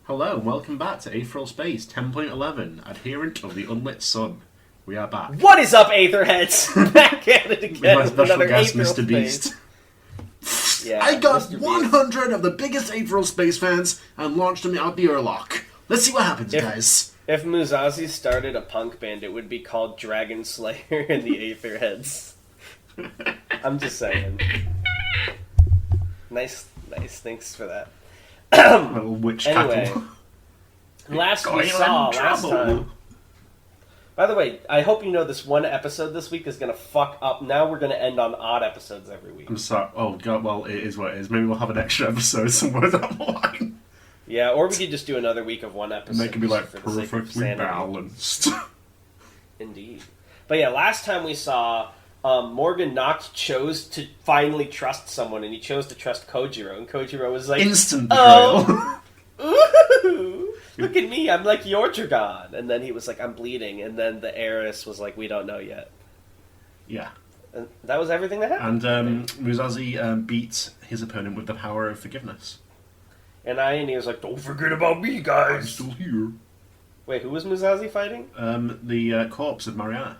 Hello and welcome back to Aetheral Space 10.11, Adherent of the Unlit Sun. We are back. What is up, Aetherheads? Back at it again With my with special another guest, Aetheral Mr. Space. Beast. Yeah, I got Mr. 100 of the biggest Aetheral Space fans and launched them out the airlock. Let's see what happens, guys. If Musashi started a punk band, it would be called Dragon Slayer and the Aetherheads. I'm just saying. Nice. Thanks for that. Little witch Anyway, cackle. last Trouble. time. By the way, I hope you know this one episode this week is going to fuck up. Now we're going to end on odd episodes every week. I'm sorry. Oh, God, well, it is what it is. Maybe we'll have an extra episode somewhere down the line. Yeah, or we could just do another week of one episode. And they can be like for the sake of perfectly sanity. balanced. Indeed. But yeah, last time we saw Morgan Noct chose to finally trust someone, and he chose to trust Kojiro, and Kojiro was like, Instant betrayal. ooh, look at me, I'm like your Dragon. And then he was like, I'm bleeding, and then the heiress was like, we don't know yet. Yeah. And that was everything that happened. And Musashi beat his opponent with the power of forgiveness. And he was like, don't forget about me, I'm guys. still here. Wait, who was Musashi fighting? The corpse of Mariana.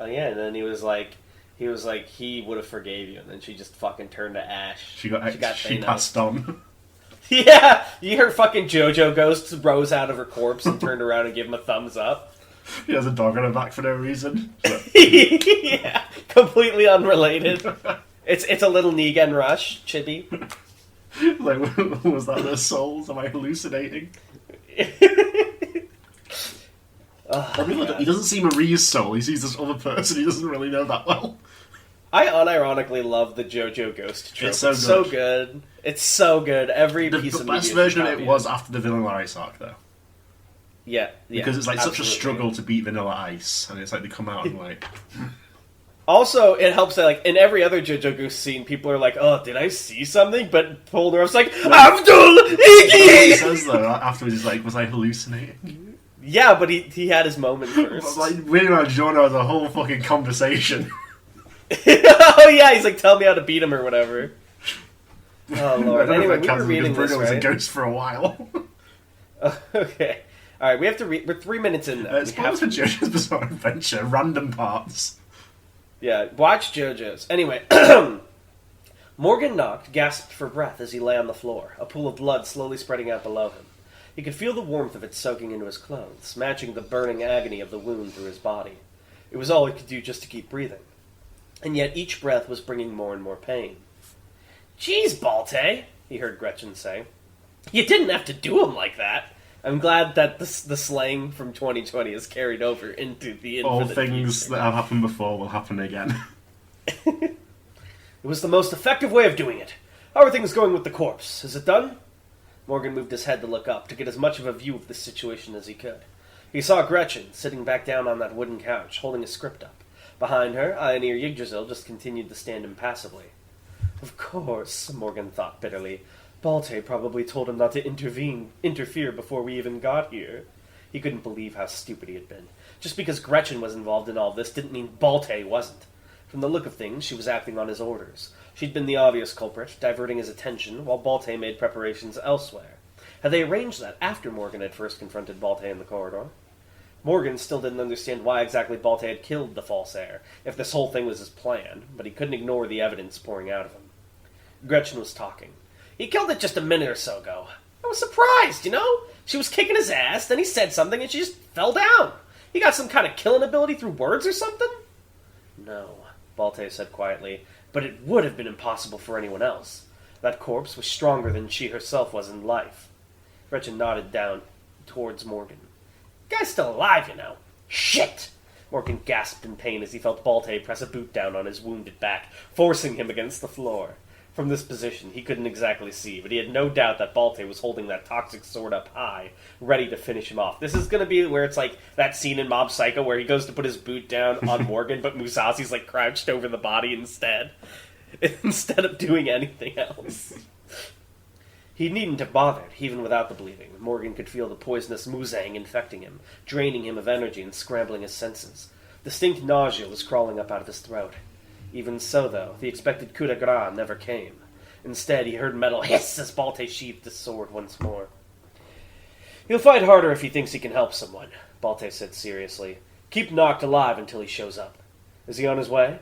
Oh yeah, and then he was like, he would have forgave you, and then she just fucking turned to ash. She Thanos. passed on. Yeah, you heard fucking JoJo Ghost rose out of her corpse and turned around and gave him a thumbs up. He has a dog on her back for no reason. Yeah, completely unrelated. It's a little Negan rush, Chibi. Like, was that their souls? Am I hallucinating? He doesn't see Marie's soul. He sees this other person he doesn't really know that well. I unironically love the JoJo Ghost trope. It's It's so good. It's so good. Every piece The of best media version of should it copy was after the Vanilla Ice arc, though. Yeah, Because it's like such a absolutely. struggle to beat Vanilla Ice, and it's like they come out and like... Also, it helps that, like, in every other JoJo Ghost scene, people are like, oh, did I see something? But Polnareff's like, Abdul He Iggy! says though, afterwards he's like, was I hallucinating? Yeah, but he had his moment first. Like, William and Jonah has a whole fucking conversation. Oh yeah, he's like, tell me how to beat him or whatever. Oh lord. I don't know Anyway, if that we counts were reading because this, Bruno was a right? ghost for a while. Okay. Alright, we have to read... We're 3 minutes in now. It's part of JoJo's Bizarre Adventure, random parts. Yeah, watch JoJo's. Anyway, Morgan Noct gasped for breath as he lay on the floor, a pool of blood slowly spreading out below him. He could feel the warmth of it soaking into his clothes, matching the burning agony of the wound through his body. It was all he could do just to keep breathing. And yet each breath was bringing more and more pain. Jeez, Balte, he heard Gretchen say. You didn't have to do him like that. I'm glad that the slang from 2020 is carried over into the All infinite things future. that have happened before will happen again. It was the most effective way of doing it. How are things going with the corpse? Is it done? Morgan moved his head to look up, to get as much of a view of the situation as he could. He saw Gretchen, sitting back down on that wooden couch, holding a script up. Behind her, Aenir Yggdrasil just continued to stand impassively. Of course, Morgan thought bitterly. Balte probably told him not to interfere before we even got here. He couldn't believe how stupid he had been. Just because Gretchen was involved in all this didn't mean Balte wasn't. From the look of things, she was acting on his orders. She'd been the obvious culprit, diverting his attention, while Balte made preparations elsewhere. Had they arranged that after Morgan had first confronted Balte in the corridor? Morgan still didn't understand why exactly Balte had killed the false heir, if this whole thing was his plan, but he couldn't ignore the evidence pouring out of him. Gretchen was talking. He killed it just a minute or so ago. I was surprised, you know? She was kicking his ass, then he said something, and she just fell down. He got some kind of killing ability through words or something? No, Balte said quietly, but it would have been impossible for anyone else. That corpse was stronger than she herself was in life. Gretchen nodded down towards Morgan. Guy's still alive, you know. Shit! Morgan gasped in pain as he felt Balte press a boot down on his wounded back, forcing him against the floor. From this position, he couldn't exactly see, but he had no doubt that Balte was holding that toxic sword up high, ready to finish him off. This is going to be where it's like that scene in Mob Psycho where he goes to put his boot down on Morgan, but Musashi's like crouched over the body instead of doing anything else. He needn't have bothered, even without the bleeding. Morgan could feel the poisonous muzang infecting him, draining him of energy and scrambling his senses. Distinct nausea was crawling up out of his throat. Even so, though, the expected coup de grace never came. Instead, he heard metal hiss as Balte sheathed his sword once more. He'll fight harder if he thinks he can help someone, Balte said seriously. Keep Noct alive until he shows up. Is he on his way?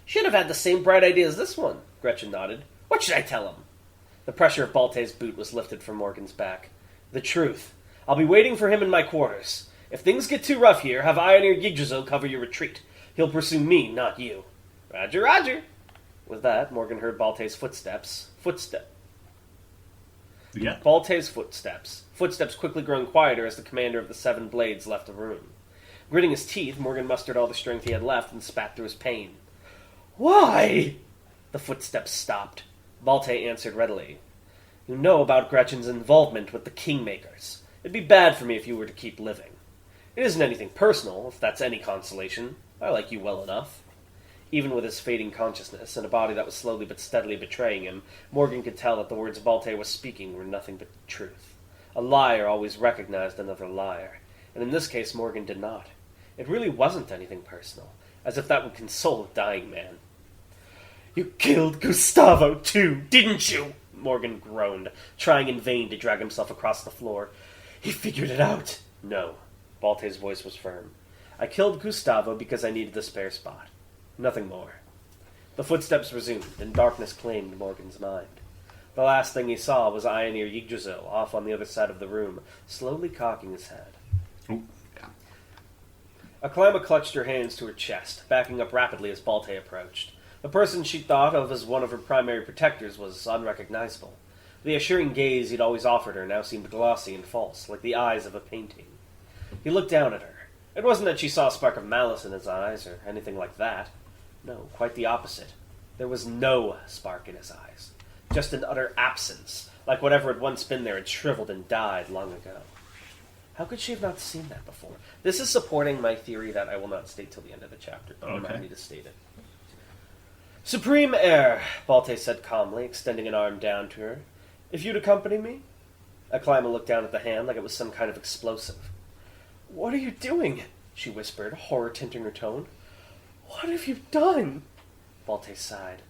Should have had the same bright idea as this one, Gretchen nodded. What should I tell him? The pressure of Balte's boot was lifted from Morgan's back. The truth. I'll be waiting for him in my quarters. If things get too rough here, have Ionir Yggdrasil cover your retreat. He'll pursue me, not you. Roger, roger. With that, Morgan heard Balte's footsteps. Yeah. Balte's footsteps. Footsteps quickly growing quieter as the commander of the Seven Blades left the room. Gritting his teeth, Morgan mustered all the strength he had left and spat through his pain. Why? The footsteps stopped. Balte answered readily. You know about Gretchen's involvement with the Kingmakers. It'd be bad for me if you were to keep living. It isn't anything personal, if that's any consolation. I like you well enough. Even with his fading consciousness and a body that was slowly but steadily betraying him, Morgan could tell that the words Balte was speaking were nothing but truth. A liar always recognized another liar, and in this case Morgan did not. It really wasn't anything personal, as if that would console a dying man. You killed Gustavo too, didn't you? Morgan groaned, trying in vain to drag himself across the floor. He figured it out. No. Balte's voice was firm. I killed Gustavo because I needed the spare spot. Nothing more. The footsteps resumed, and darkness claimed Morgan's mind. The last thing he saw was Ionir Yggdrasil off on the other side of the room, slowly cocking his head. Oh, yeah. Aklama clutched her hands to her chest, backing up rapidly as Balte approached. The person she thought of as one of her primary protectors was unrecognizable. The assuring gaze he'd always offered her now seemed glossy and false, like the eyes of a painting. He looked down at her. It wasn't that she saw a spark of malice in his eyes, or anything like that. No, quite the opposite. There was no spark in his eyes. Just an utter absence, like whatever had once been there had shriveled and died long ago. How could she have not seen that before? This is supporting my theory that I will not state till the end of the chapter, but remind me to state it. Supreme Heir, Balte said calmly, extending an arm down to her. If you'd accompany me? Aklima looked down at the hand like it was some kind of explosive. What are you doing? She whispered, horror tinting her tone. What have you done? Balte sighed.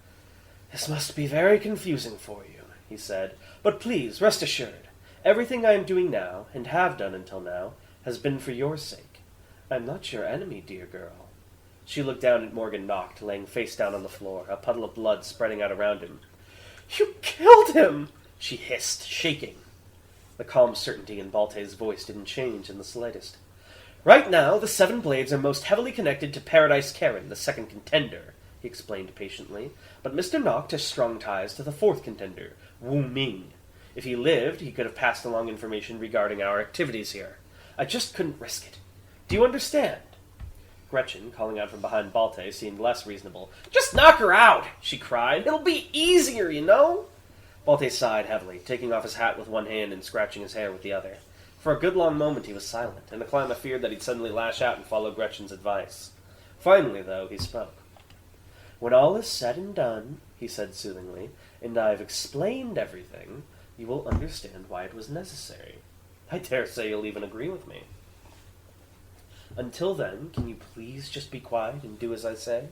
This must be very confusing for you, he said. But please, rest assured. Everything I am doing now, and have done until now, has been for your sake. I'm not your enemy, dear girl. She looked down at Morgan Noct, laying face down on the floor, a puddle of blood spreading out around him. You killed him! She hissed, shaking. The calm certainty in Balte's voice didn't change in the slightest. Right now, the Seven Blades are most heavily connected to Paradise Karen, the second contender, he explained patiently. But Mr. Noct has strong ties to the fourth contender, Wu Ming. If he lived, he could have passed along information regarding our activities here. I just couldn't risk it. Do you understand? Gretchen, calling out from behind Balte, seemed less reasonable. Just knock her out, she cried. It'll be easier, you know? Balte sighed heavily, taking off his hat with one hand and scratching his hair with the other. For a good long moment he was silent, and Aklima feared that he'd suddenly lash out and follow Gretchen's advice. Finally, though, he spoke. When all is said and done, he said soothingly, and I've explained everything, you will understand why it was necessary. I dare say you'll even agree with me. Until then, can you please just be quiet and do as I say?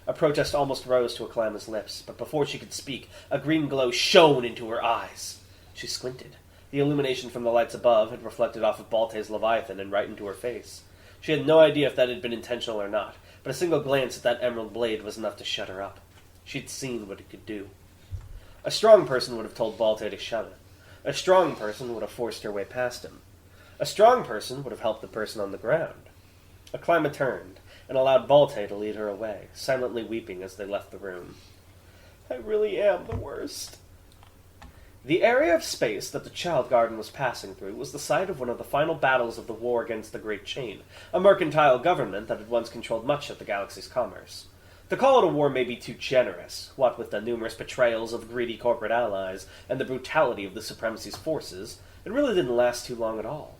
A protest almost rose to Aklima's lips, but before she could speak, a green glow shone into her eyes. She squinted. The illumination from the lights above had reflected off of Balte's Leviathan and right into her face. She had no idea if that had been intentional or not, but a single glance at that emerald blade was enough to shut her up. She'd seen what it could do. A strong person would have told Balte to shut it. A strong person would have forced her way past him. A strong person would have helped the person on the ground. Aklima turned, and allowed Balte to lead her away, silently weeping as they left the room. I really am the worst. The area of space that the Child Garden was passing through was the site of one of the final battles of the war against the Great Chain, a mercantile government that had once controlled much of the galaxy's commerce. To call it a war may be too generous, what with the numerous betrayals of greedy corporate allies and the brutality of the Supremacy's forces. It really didn't last too long at all.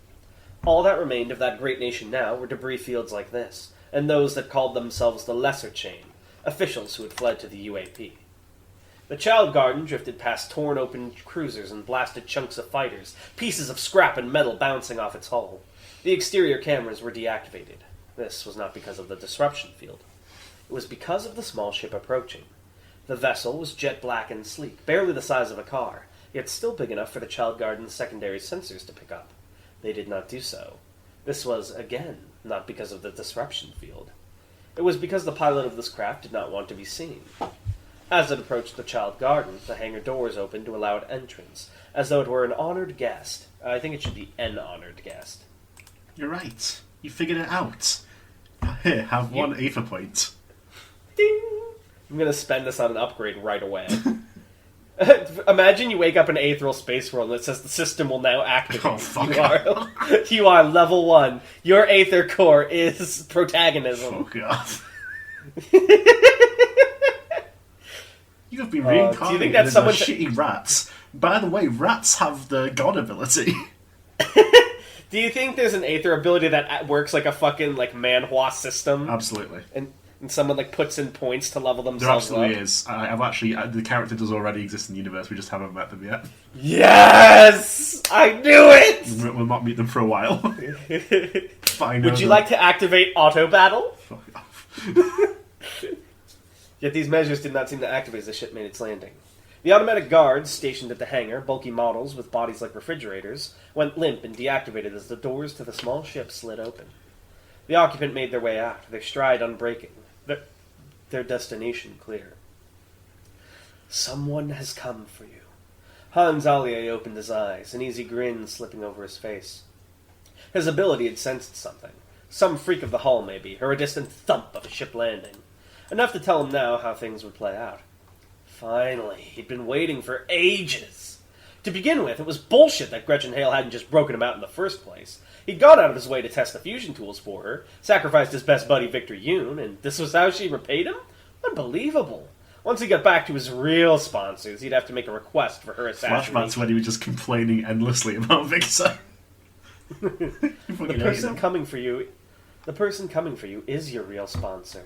All that remained of that great nation now were debris fields like this, and those that called themselves the Lesser Chain, officials who had fled to the UAP. The Child Garden drifted past torn-open cruisers and blasted chunks of fighters, pieces of scrap and metal bouncing off its hull. The exterior cameras were deactivated. This was not because of the disruption field. It was because of the small ship approaching. The vessel was jet black and sleek, barely the size of a car, yet still big enough for the child garden's secondary sensors to pick up. They did not do so. This was, again, not because of the disruption field. It was because the pilot of this craft did not want to be seen. As it approached the child garden, the hangar doors opened to allow it entrance, as though it were an honored guest. I think it should be an honored guest. You're right. You figured it out. Here, have one Aether point. Ding! I'm going to spend this on an upgrade right away. Imagine you wake up in Aetheral Space World and it says the system will now activate. Oh, fuck. You are level 1. Your Aether core is protagonism. Fuck off. You have been reincarnated do you think that's into shitty rats. By the way, rats have the god ability. Do you think there's an Aether ability that works like a fucking manhwa system? Absolutely. And someone puts in points to level There themselves absolutely up? is. I've actually... the character does already exist in the universe, we just haven't met them yet. Yes! I knew it! We'll not meet them for a while. Fine. Would you like to activate auto battle? Fuck off. Yet these measures did not seem to activate as the ship made its landing. The automatic guards, stationed at the hangar, bulky models with bodies like refrigerators, went limp and deactivated as the doors to the small ship slid open. The occupant made their way out, their stride unbreaking, their destination clear. Someone has come for you. Hans Allier opened his eyes, an easy grin slipping over his face. His ability had sensed something. Some freak of the hull, maybe, or a distant thump of a ship landing. Enough to tell him now how things would play out. Finally, he'd been waiting for ages. To begin with, it was bullshit that Gretchen Hale hadn't just broken him out in the first place. He'd gone out of his way to test the fusion tools for her, sacrificed his best buddy Victor Yoon, and this was how she repaid him? Unbelievable. Once he got back to his real sponsors, he'd have to make a request for her assassination. Flashbacks when he was just complaining endlessly about Victor. The person coming for you is your real sponsor.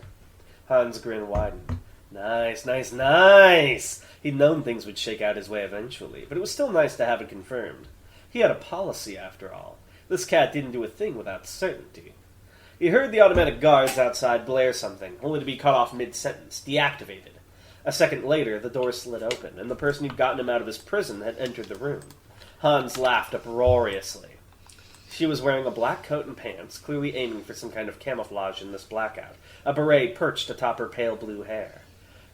Hans' grin widened. Nice, nice, nice! He'd known things would shake out his way eventually, but it was still nice to have it confirmed. He had a policy, after all. This cat didn't do a thing without certainty. He heard the automatic guards outside blare something, only to be cut off mid-sentence, deactivated. A second later, the door slid open, and the person who'd gotten him out of his prison had entered the room. Hans laughed uproariously. She was wearing a black coat and pants, clearly aiming for some kind of camouflage in this blackout, a beret perched atop her pale blue hair.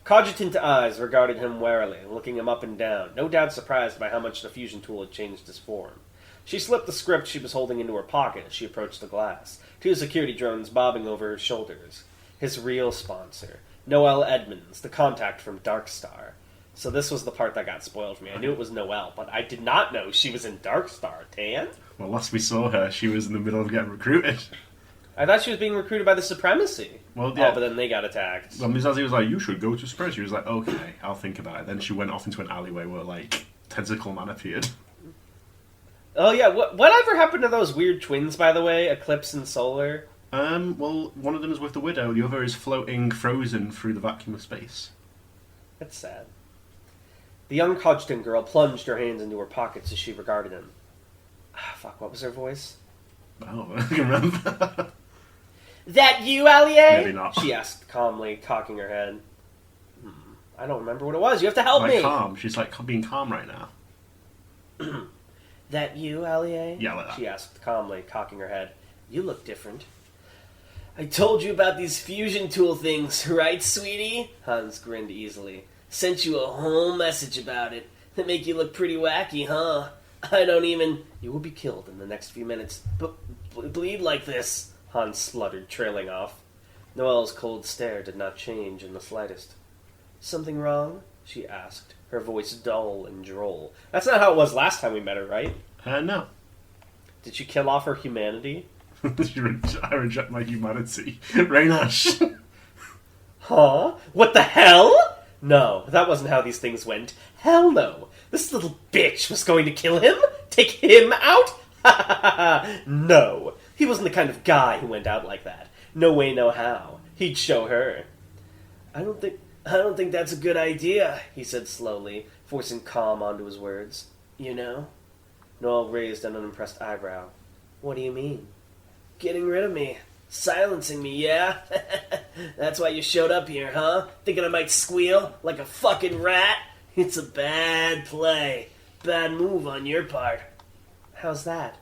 Cogitant eyes regarded him warily, looking him up and down, no doubt surprised by how much the fusion tool had changed his form. She slipped the script she was holding into her pocket as she approached the glass, 2 security drones bobbing over her shoulders. His real sponsor, Noel Edmonds, the contact from Darkstar. So this was the part that got spoiled for me. I knew it was Noelle, but I did not know she was in Darkstar. Tan? Well, last we saw her, she was in the middle of getting recruited. I thought she was being recruited by the Supremacy. Well, yeah. Oh, but then they got attacked. Well, Mizazi was like, you should go to Supremacy. She was like, okay, I'll think about it. Then she went off into an alleyway where, Tentacle Man appeared. Oh, yeah. Whatever happened to those weird twins, by the way? Eclipse and Solar? Well, one of them is with the Widow. The other is floating frozen through the vacuum of space. That's sad. The young Hodgson girl plunged her hands into her pockets as she regarded him. Fuck, what was her voice? Oh, I can remember. That you, Allier? Maybe not. She asked calmly, cocking her head. I don't remember what it was. You have to help me. Calm. She's being calm right now. That you, Allier? Yeah, like that. She asked calmly, cocking her head. You look different. I told you about these fusion tool things, right, sweetie? Hans grinned easily. Sent you a whole message about it. That make you look pretty wacky, huh? I don't even... You will be killed in the next few minutes. But bleed like this, Hans spluttered, trailing off. Noelle's cold stare did not change in the slightest. Something wrong? She asked, her voice dull and droll. That's not how it was last time we met her, right? No. Did she kill off her humanity? I reject my humanity. Raynash. Huh? What the hell? No, that wasn't how these things went. Hell no. This little bitch was going to kill him? Take him out? Ha ha ha. No. He wasn't the kind of guy who went out like that. No way, no how. He'd show her. I don't think that's a good idea, he said slowly, forcing calm onto his words. You know? Noel raised an unimpressed eyebrow. What do you mean? Getting rid of me. Silencing me, yeah? That's why you showed up here, huh? Thinking I might squeal like a fucking rat? It's a bad play. Bad move on your part. How's that?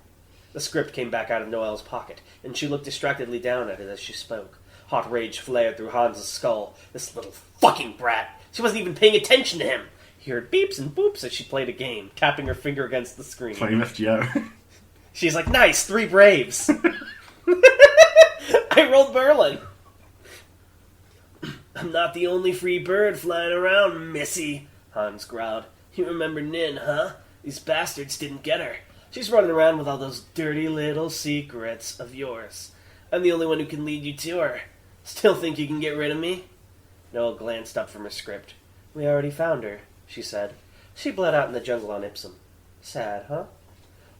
The script came back out of Noelle's pocket, and she looked distractedly down at it as she spoke. Hot rage flared through Hans' skull. This little fucking brat. She wasn't even paying attention to him. He heard beeps and boops as she played a game, tapping her finger against the screen. Playing FGO. She's like, nice, 3 Braves. I rolled Merlin. I'm not the only free bird flying around, missy, Hans growled. You remember Nin, huh? These bastards didn't get her. She's running around with all those dirty little secrets of yours. I'm the only one who can lead you to her. Still think you can get rid of me? Noelle glanced up from her script. We already found her, she said. She bled out in the jungle on Ipsum. Sad, huh?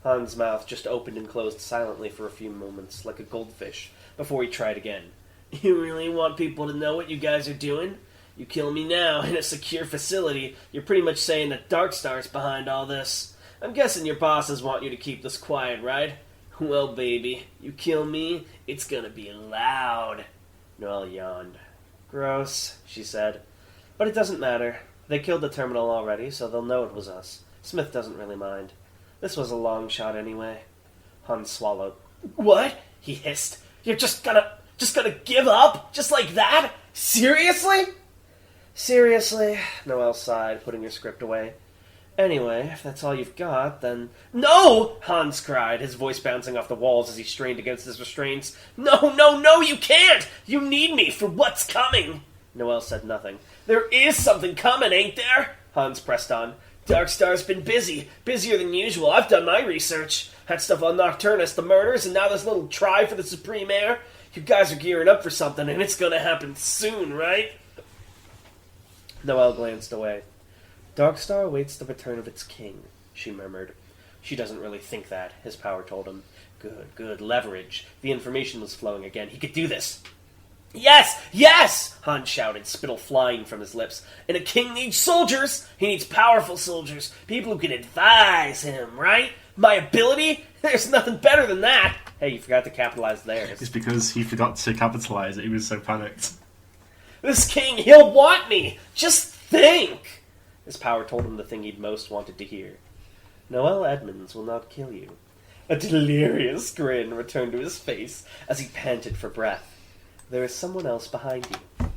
Hans' mouth just opened and closed silently for a few moments, like a goldfish, before he tried again. You really want people to know what you guys are doing? You kill me now in a secure facility, you're pretty much saying that Darkstar's behind all this. I'm guessing your bosses want you to keep this quiet, right? Well, baby, you kill me, it's gonna be loud. Noelle yawned. Gross, she said. But it doesn't matter. They killed the terminal already, so they'll know it was us. Smith doesn't really mind. This was a long shot anyway. Hans swallowed. What? He hissed. You're just gonna give up? Just like that? Seriously? Seriously, Noelle sighed, putting her script away. Anyway, if that's all you've got, then... No! Hans cried, his voice bouncing off the walls as he strained against his restraints. No, no, no, you can't! You need me for what's coming! Noelle said nothing. There is something coming, ain't there? Hans pressed on. Darkstar's been busy. Busier than usual. I've done my research. Had stuff on Nocturnus, the murders, and now this little try for the Supreme Heir. You guys are gearing up for something, and it's gonna happen soon, right? Noelle glanced away. Darkstar awaits the return of its king, she murmured. She doesn't really think that, his power told him. Good, good, leverage. The information was flowing again. He could do this. Yes! Yes! Hans shouted, spittle flying from his lips. And a king needs soldiers! He needs powerful soldiers. People who can advise him, right? My ability? There's nothing better than that! Hey, you forgot to capitalize theirs. It's because he forgot to capitalize it. He was so panicked. This king, he'll want me! Just think! His power told him the thing he'd most wanted to hear. Noelle Edmonds will not kill you. A delirious grin returned to his face as he panted for breath. There is someone else behind you.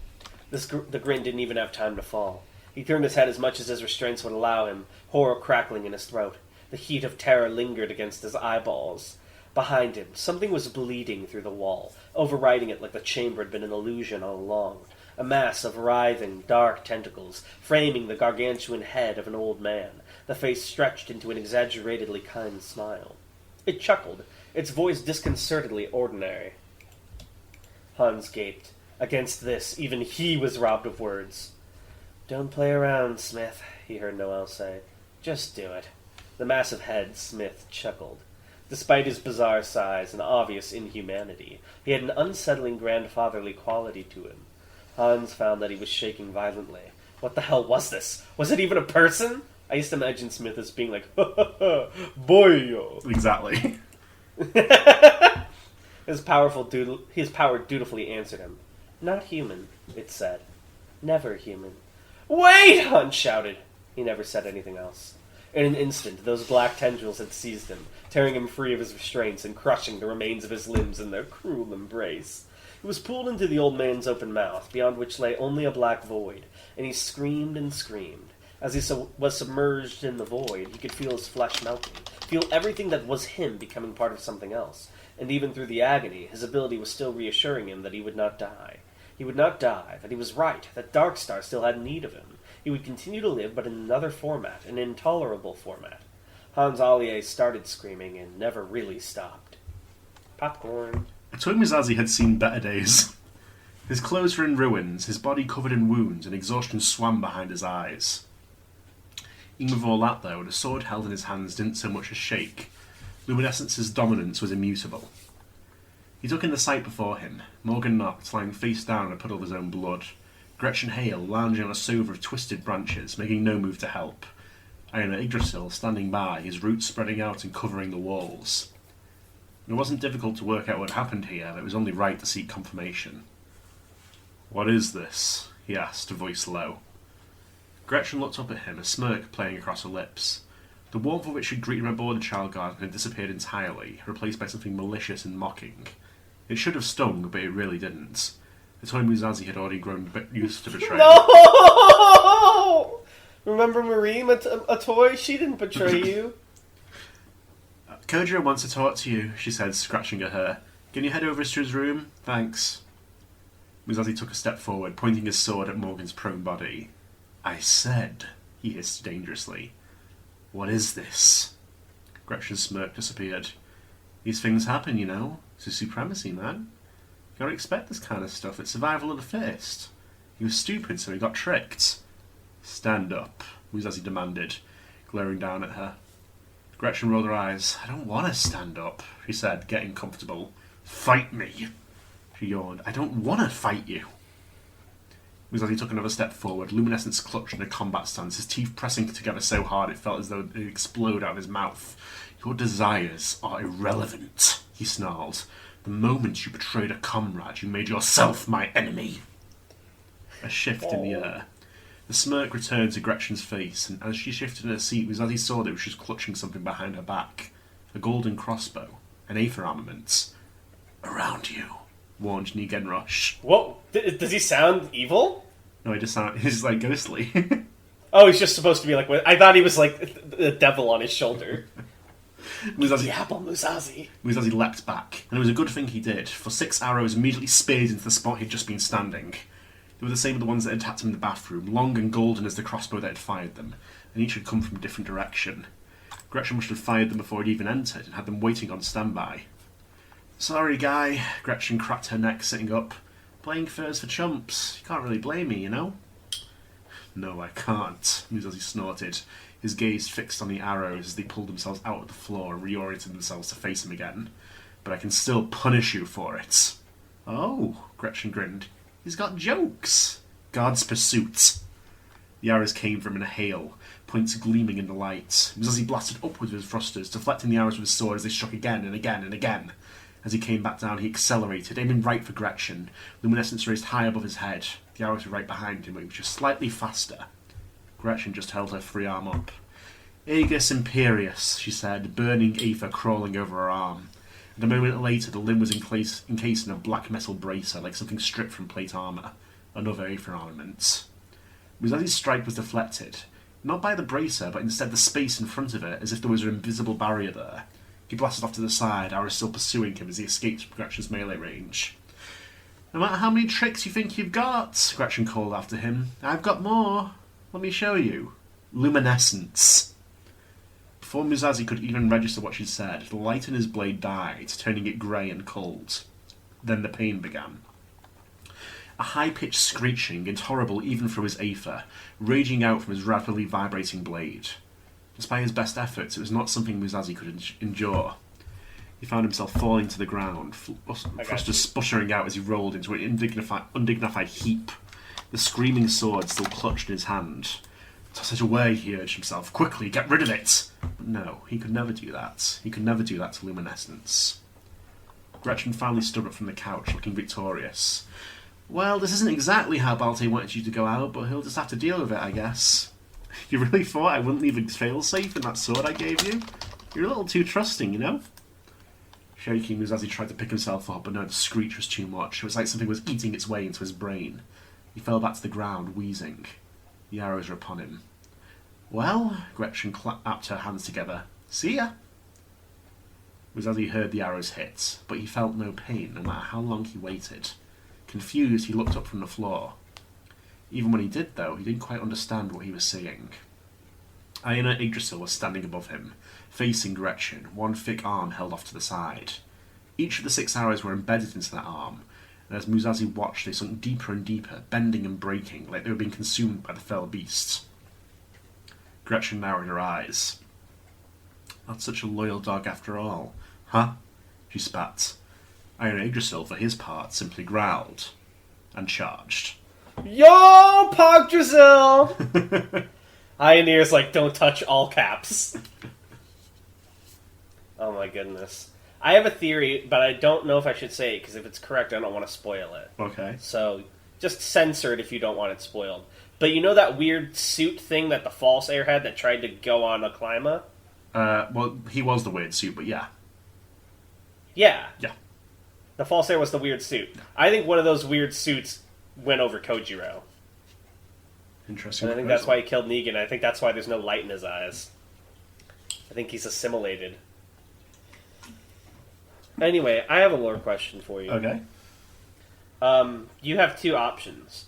The grin didn't even have time to fall. He turned his head as much as his restraints would allow him, horror crackling in his throat. The heat of terror lingered against his eyeballs. Behind him, something was bleeding through the wall, overriding it like the chamber had been an illusion all along. A mass of writhing, dark tentacles, framing the gargantuan head of an old man, the face stretched into an exaggeratedly kind smile. It chuckled, its voice disconcertedly ordinary. Hans gaped. Against this, even he was robbed of words. Don't play around, Smith, he heard Noelle say. Just do it. The massive head, Smith, chuckled. Despite his bizarre size and obvious inhumanity, he had an unsettling grandfatherly quality to him. Hans found that he was shaking violently. What the hell was this? Was it even a person? I used to imagine Smith as being like, ha ha ha, boyo. Exactly. His power dutifully answered him. Not human, it said. Never human. Wait! Hans shouted. He never said anything else. In an instant, those black tendrils had seized him, tearing him free of his restraints and crushing the remains of his limbs in their cruel embrace. He was pulled into the old man's open mouth, beyond which lay only a black void, and he screamed and screamed. As he was submerged in the void, he could feel his flesh melting, feel everything that was him becoming part of something else, and even through the agony, his ability was still reassuring him that he would not die. He would not die, that he was right, that Darkstar still had need of him. He would continue to live, but in another format, an intolerable format. Hans Allier started screaming and never really stopped. Popcorn. It took him as he had seen better days. His clothes were in ruins, his body covered in wounds, and exhaustion swam behind his eyes. Even with all that, though, the sword held in his hands didn't so much as shake. Luminescence's dominance was immutable. He took in the sight before him, Morgan Knox lying face down in a puddle of his own blood, Gretchen Hale lounging on a sofa of twisted branches, making no move to help, Iona Yggdrasil standing by, his roots spreading out and covering the walls. It wasn't difficult to work out what happened here, but it was only right to seek confirmation. What is this? He asked, a voice low. Gretchen looked up at him, a smirk playing across her lips. The warmth of which had greeted him aboard the child garden had disappeared entirely, replaced by something malicious and mocking. It should have stung, but it really didn't. The toy Musashi had already grown used to betrayal. No! Remember Marie, a toy? She didn't betray you. Kojiro wants to talk to you, she said, scratching at her. Can you head over to his room? Thanks. Musashi took a step forward, pointing his sword at Morgan's prone body. I said, he hissed dangerously. What is this? Gretchen's smirk disappeared. These things happen, you know. It's a supremacy, man. You gotta expect this kind of stuff. It's survival of the fittest. He was stupid, so he got tricked. Stand up, Musashi demanded, glaring down at her. Gretchen rolled her eyes. I don't want to stand up, she said, getting comfortable. Fight me, she yawned. I don't want to fight you. Musashi took another step forward, luminescence clutched in a combat stance, his teeth pressing together so hard it felt as though they'd explode out of his mouth. Your desires are irrelevant, he snarled. The moment you betrayed a comrade, you made yourself my enemy. A shift in the air. The smirk returned to Gretchen's face, and as she shifted in her seat, Musashi saw that she was clutching something behind her back. A golden crossbow. An Aether armament. Around you, warned Nigenrush. What? Does he sound evil? No, he's like ghostly. Oh, he's just supposed to be like... I thought he was like the devil on his shoulder. Musashi leapt back, and it was a good thing he did, for 6 arrows immediately speared into the spot he'd just been standing. They were the same as the ones that had attacked him in the bathroom, long and golden as the crossbow that had fired them, and each had come from a different direction. Gretchen must have fired them before he'd even entered, and had them waiting on standby. Sorry, guy, Gretchen cracked her neck, sitting up. Playing first for chumps. You can't really blame me, you know? No, I can't, Musashi snorted, his gaze fixed on the arrows as they pulled themselves out of the floor and reoriented themselves to face him again. But I can still punish you for it. Oh, Gretchen grinned. He's got jokes. God's pursuit. The arrows came from him in a hail, points gleaming in the light. Musashi blasted upwards with his thrusters, deflecting the arrows with his sword as they struck again and again and again. As he came back down, he accelerated, aiming right for Gretchen. Luminescence raised high above his head. The arrows were right behind him, but he was just slightly faster. Gretchen just held her free arm up. Aegis Imperius, she said, burning aether crawling over her arm. And a moment later, the limb was encased in a black metal bracer, like something stripped from plate armour. Another aether armament. Musashi's strike was deflected, not by the bracer, but instead the space in front of it, as if there was an invisible barrier there. He blasted off to the side, arrows still pursuing him as he escaped from Gretchen's melee range. No matter how many tricks you think you've got, Gretchen called after him, I've got more. Let me show you. Luminescence. Before Musashi could even register what she'd said, the light in his blade died, turning it grey and cold. Then the pain began. A high-pitched screeching, intolerable even through his aether, raging out from his rapidly vibrating blade. Despite his best efforts, it was not something Musashi could endure. He found himself falling to the ground, thrusters sputtering out as he rolled into an undignified heap. The screaming sword still clutched in his hand. Toss it away, he urged himself. Quickly, get rid of it! But no, he could never do that. He could never do that to Luminescence. Gretchen finally stood up from the couch, looking victorious. Well, this isn't exactly how Balte wanted you to go out, but he'll just have to deal with it, I guess. You really thought I wouldn't leave a failsafe in that sword I gave you? You're a little too trusting, you know? Shaking Musashi tried to pick himself up, but no, the screech was too much. It was like something was eating its way into his brain. He fell back to the ground, wheezing. The arrows were upon him. Well, Gretchen clapped her hands together. See ya! Musashi heard the arrows hit, but he felt no pain, no matter how long he waited. Confused, he looked up from the floor. Even when he did, though, he didn't quite understand what he was seeing. Iona Yggdrasil was standing above him, facing Gretchen, one thick arm held off to the side. Each of the 6 arrows were embedded into that arm, and as Musashi watched, they sunk deeper and deeper, bending and breaking, like they were being consumed by the fell beast. Gretchen narrowed her eyes. Not such a loyal dog after all, huh? She spat. Iona Yggdrasil, for his part, simply growled, and charged. Yo, Pogdrasil! Ioneer's like, don't touch, all caps. Oh my goodness. I have a theory, but I don't know if I should say it, because if it's correct, I don't want to spoil it. Okay. So, just censor it if you don't want it spoiled. But you know that weird suit thing that the false heir had that tried to go on Acclima? Well, he was the weird suit, but yeah. Yeah. Yeah. The false hair was the weird suit. I think one of those weird suits went over Kojiro. Interesting. And I think that's why he killed Negan. I think that's why there's no light in his eyes. I think he's assimilated. Anyway, I have a lore question for you. Okay. You have two options.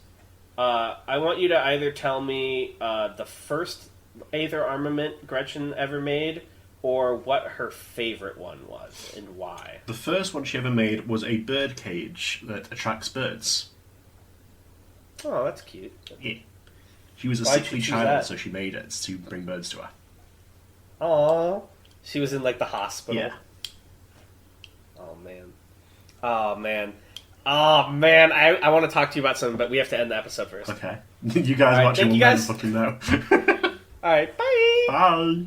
I want you to either tell me the first Aether armament Gretchen ever made, or what her favorite one was, and why. The first one she ever made was a bird cage that attracts birds. Oh, that's cute. Yeah. She was a Why'd sickly you choose child, that? so she made it to bring birds to her. Aww. She was in, like, the hospital. Yeah. Oh, man. Oh, man. Oh, man. I want to talk to you about something, but we have to end the episode first. Okay. You guys All right, watching thank will you never guys. fucking know. Alright, bye! Bye!